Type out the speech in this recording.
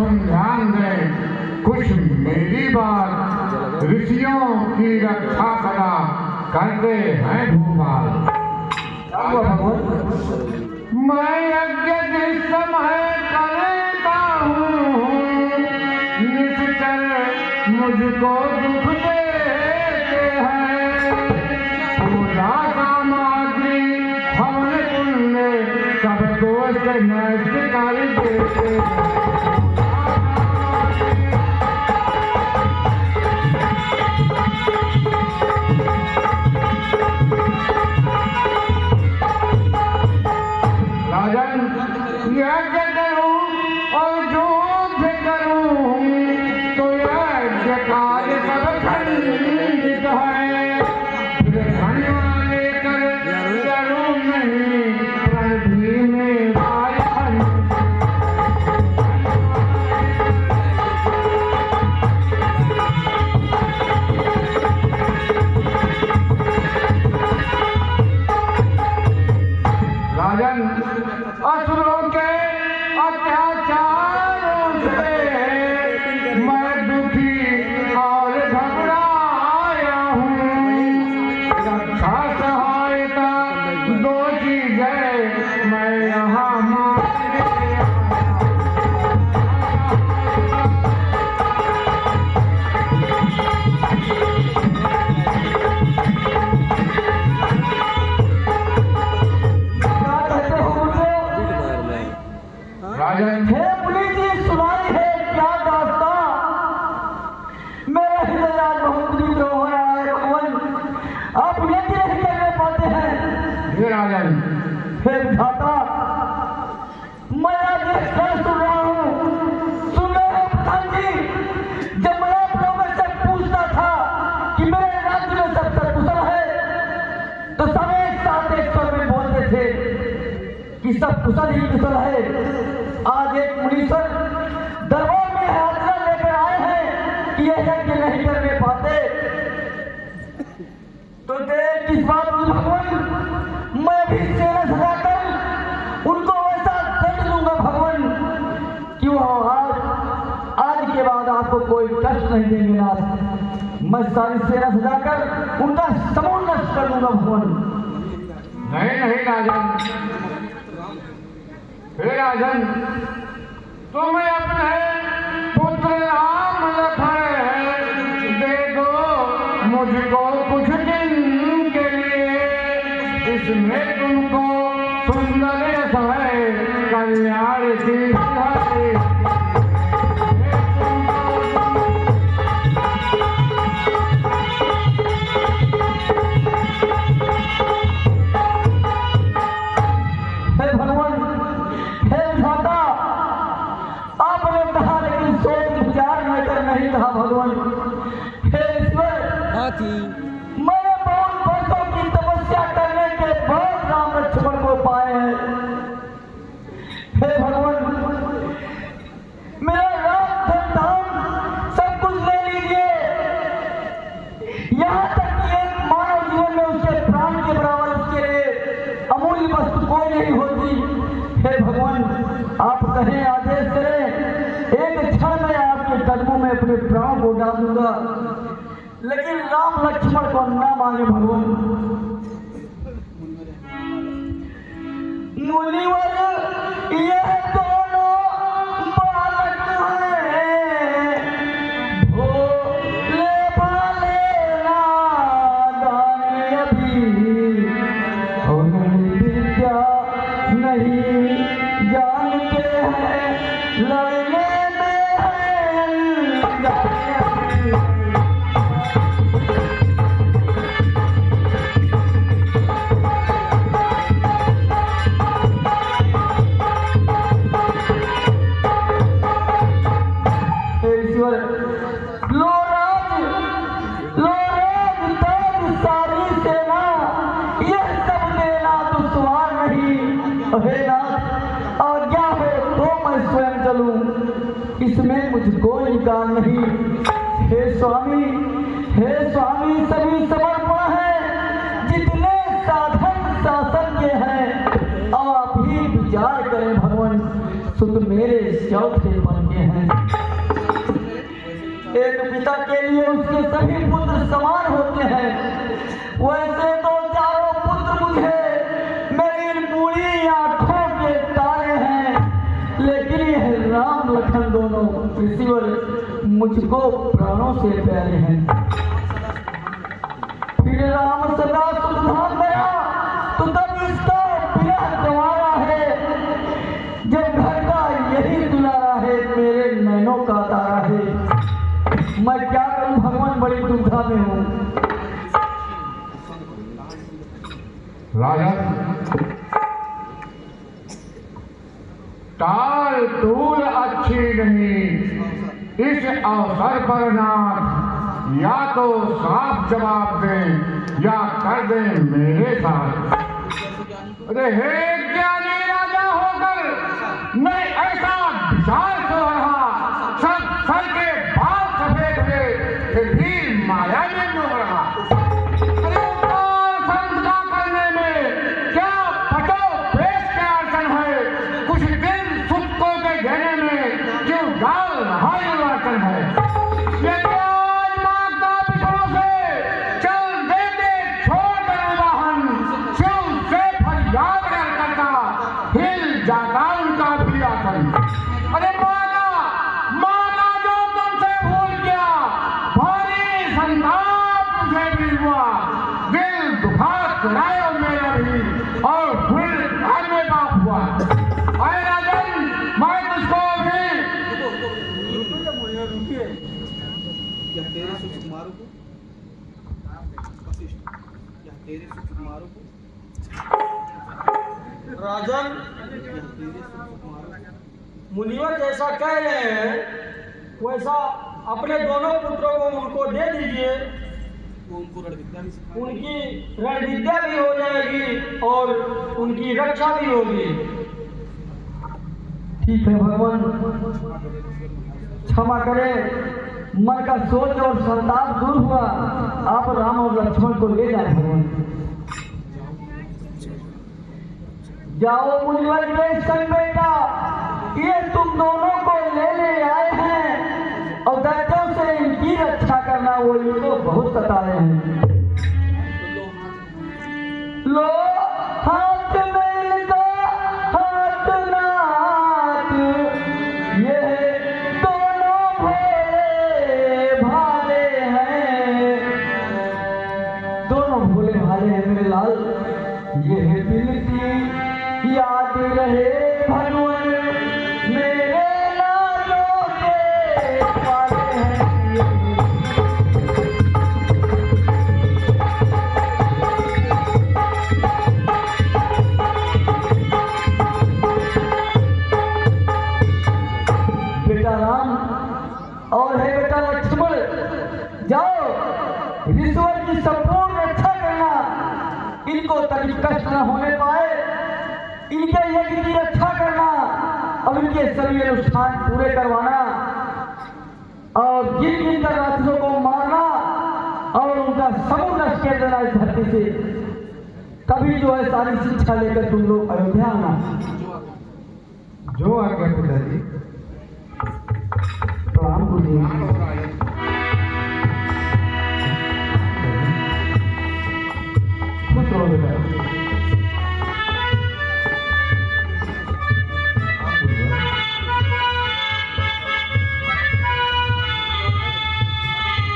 तुम ध्यान दें, कुछ मेरी बात, ऋषियों की रक्षा करा करते हैं भूपाल। मैं यज्ञ जिस समय करता हूँ, निश्चर मुझको दुख देते हैं। पूजा सामग्री हवन पुण्य सब दोष नष्ट कर देते हैं। यज्ञ करूं और युद्ध करूं तो यज्ञ कार्य सब खंडित है। धनवा लेकर चलूं नहीं, रणभूमि में भाई राजन, असुरों के अत्याचारों से मैं दुखी और घबराया हूँ। रक्षा सहायता दो चीजें मैं यहाँ राजन। हे पुलिस जी, सुनाई है क्या दास्ता? मेरा हृदय आज बहुत विद्रोह हो रहा है भगवान, आप यज्ञ नहीं करने पाते हैं। हे राजन, हे विधाता, मैं आज एक सर सुन रहा हूँ। सुन रहे हो प्रधान जी, जब मैं आप लोगों से पूछता था कि मेरे राज्य में सब कुशल है, तो सब एक साथ एक स्वर में बोलते थे कि सब कुशल ही कुशल है। आज एक मुनीश्वर दरबार में यात्रा लेकर आए हैं कि यह यज्ञ नहीं करने पाते, तो देख किस बात की भगवान, मैं भी सेना सजाकर उनको ऐसा दंड दूंगा भगवान कि वो आज के बाद आपको कोई कष्ट नहीं देंगे। नाथ, मैं सारी सेना सजाकर उनका समूह नष्ट कर दूंगा भगवान। नहीं नहीं राजन, हे राजन, तुम्हें अपने पुत्र राम लखन दे दो मुझको कुछ दिन के लिए। इसमें तुमको सुंदर समय कल्याण की नहीं कहा भगवान। हे ईश्वर, मैंने बहुत वर्षों की तपस्या करने के बाद राम लक्ष्मण को पाए हैं। हे भगवान, मेरा राम धन धाम सब कुछ ले लीजिए, यहाँ तक कि एक मानव जीवन में उसके प्राण के बराबर उसके लिए अमूल्य वस्तु कोई नहीं होती। हे भगवान, आप कहें, आदेश करें, एक क्षण में आपके कदमों में अपने प्राण को डाल दूंगा, लेकिन राम लक्ष्मण को न मांगे भगवान। मुनिवर यह दोनों बालक हैं, भोले भाले नादान अभी, उन्हें विद्या नहीं जानते हैं, लड़ने इसमें मुझको इनकार नहीं। हे स्वामी, हे स्वामी, सभी समर्पण है, जितने साधन शासन के हैं, अब आप ही विचार करें भगवान। सुत मेरे चौथे बन के हैं। एक पिता के लिए उसके सभी पुत्र समान होते हैं, वैसे तो चारों पुत्र मुझे मेरी इन बूढ़ी आंखों के तारे हैं, लेकिन यह राम लखन दोनों ईश्वर मुझको प्राणों से प्यारे हैं। फिर राम सदा सुधाम गया तो तब इसका विरह गंवारा है, जब घर का यही दुलारा है मेरे नैनों का तारा है। मैं क्या करूं भगवान, बड़ी दुविधा में हूं। राजन, टाल टूल अच्छी नहीं। इस अवसर पर नाथ या तो साफ जवाब दें या कर दें मेरे साथ। अरे हे ज्ञानी राजा होकर मैं ऐसा विचार सो रहा, सब सर के बाल सफेद थे फिर भी माया में डूब रहा। अरे उपकार संस्कार करने में क्या पटो पेश क्या अड़चन है, कुछ दिन सुखों के देने में क्यों डाल रहा अड़चन है। ये आज मांगता पिछड़ों से चल दे दे छोड़ कर वाहन, शिव से फरियाद कर करता हिल जाता उनका भी आसन। अरे माना जो तुमसे भूल गया, भारी संताप तुझे भी हुआ, दिल दुखा करायो मेरा भी और फिर घर में बाप हुआ। अरे राजन, मैं तुझको भी क्या तेरे सुकुमारों को वशिष्ठ, क्या तेरे सुकुमारों को राजन, क्या तेरे सुकुमारों को मुनिवर जैसा कह रहे हैं वैसा अपने दोनों पुत्रों को उनको दे दीजिए, वो उनको रण विद्या भी सिखा उनकी रण विद्या भी हो जाएगी और उनकी रक्षा भी होगी। ठीक है भगवान, क्षमा करें, मन का सोच और संताप दूर हुआ। आप राम और लक्ष्मण को ले जाए भगवान। जाओ मुनिवर के संग बेटा, ये तुम दोनों को ले आए हैं और दैत्यों से इनकी रक्षा करना, वो इनको बहुत सता रहे हैं। लो हाथ में इनका हाथ नाथ, ये दोनों भोले भाले हैं, दोनों भोले भाले हैं मेरे लाल। ये है बिनती याद रहे भगवान, मेरे लालों के पाले हैं ये। बेटा राम और है बेटा लक्ष्मण, जाओ ईश्वर की संपूर्ण रक्षा करना, इनको तभी कष्ट न होने पाए, इनके यज्ञ की रक्षा करना और इनके सभी अनुष्ठान पूरे करवाना और जिन जिन तक राक्षसों को मारना और उनका समूह नष्ट कर देना इस धरती से। कभी जो है सारी शिक्षा लेकर तुम लोग अयोध्या आना। जो आ गया पिताजी। प्रणाम गुरुदेव। खुश रहो बेटा।